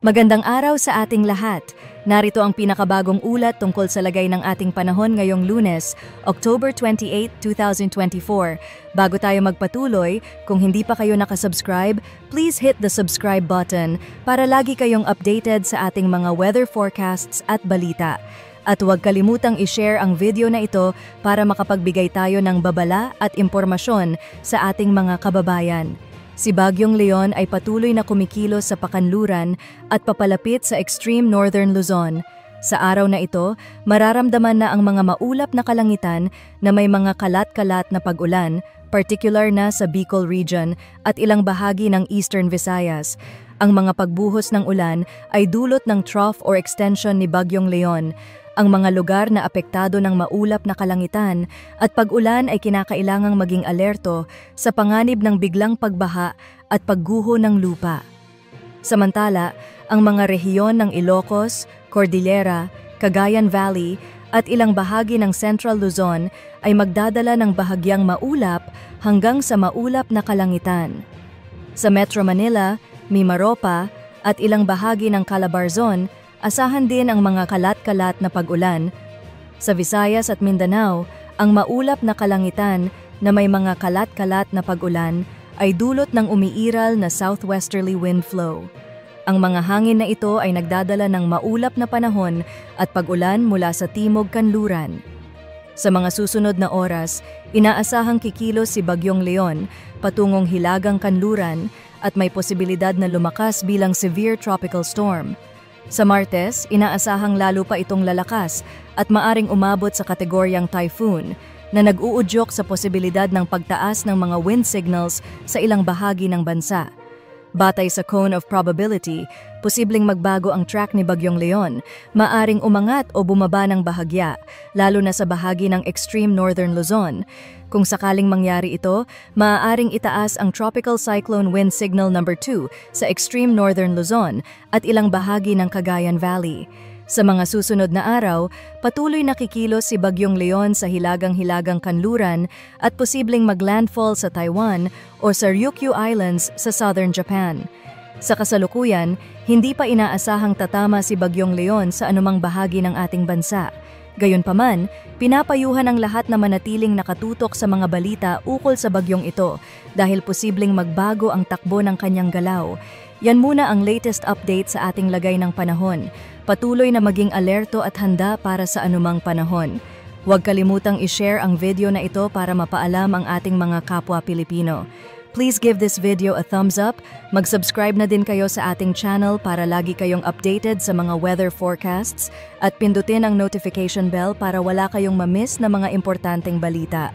Magandang araw sa ating lahat. Narito ang pinakabagong ulat tungkol sa lagay ng ating panahon ngayong Lunes, October 28, 2024. Bago tayo magpatuloy, kung hindi pa kayo nakasubscribe, please hit the subscribe button para lagi kayong updated sa ating mga weather forecasts at balita. At huwag kalimutang i-share ang video na ito para makapagbigay tayo ng babala at impormasyon sa ating mga kababayan. Si Bagyong Leon ay patuloy na kumikilos sa pakanluran at papalapit sa extreme northern Luzon. Sa araw na ito, mararamdaman na ang mga maulap na kalangitan na may mga kalat-kalat na pag-ulan, particular na sa Bicol region at ilang bahagi ng Eastern Visayas. Ang mga pagbuhos ng ulan ay dulot ng trough or extension ni Bagyong Leon. Ang mga lugar na apektado ng maulap na kalangitan at pag-ulan ay kinakailangang maging alerto sa panganib ng biglang pagbaha at pagguho ng lupa. Samantala, ang mga rehiyon ng Ilocos, Cordillera, Cagayan Valley at ilang bahagi ng Central Luzon ay magdadala ng bahagyang maulap hanggang sa maulap na kalangitan. Sa Metro Manila, Mimaropa at ilang bahagi ng Calabarzon, asahan din ang mga kalat-kalat na pag-ulan. Sa Visayas at Mindanao, ang maulap na kalangitan na may mga kalat-kalat na pag-ulan ay dulot ng umiiral na southwesterly wind flow. Ang mga hangin na ito ay nagdadala ng maulap na panahon at pag-ulan mula sa timog kanluran. Sa mga susunod na oras, inaasahang kikilos si Bagyong Leon patungong hilagang kanluran at may posibilidad na lumakas bilang severe tropical storm. Sa Martes, inaasahang lalo pa itong lalakas at maaring umabot sa kategoryang typhoon na nag-uudyok sa posibilidad ng pagtaas ng mga wind signals sa ilang bahagi ng bansa. Batay sa cone of probability, posibleng magbago ang track ni Bagyong Leon, maaring umangat o bumaba ng bahagya, lalo na sa bahagi ng extreme northern Luzon. Kung sakaling mangyari ito, maaaring itaas ang Tropical Cyclone Wind Signal number 2 sa extreme northern Luzon at ilang bahagi ng Cagayan Valley. Sa mga susunod na araw, patuloy na kikilos si Bagyong Leon sa hilagang-hilagang kanluran at posibleng maglandfall sa Taiwan o sa Ryukyu Islands sa southern Japan. Sa kasalukuyan, hindi pa inaasahang tatama si Bagyong Leon sa anumang bahagi ng ating bansa. Gayunpaman, pinapayuhan ang lahat na manatiling nakatutok sa mga balita ukol sa bagyong ito dahil posibleng magbago ang takbo ng kanyang galaw. Yan muna ang latest update sa ating lagay ng panahon. Patuloy na maging alerto at handa para sa anumang panahon. Huwag kalimutang i-share ang video na ito para mapaalam ang ating mga kapwa Pilipino. Please give this video a thumbs up, mag-subscribe na din kayo sa ating channel para lagi kayong updated sa mga weather forecasts at pindutin ang notification bell para wala kayong ma-miss na mga importanteng balita.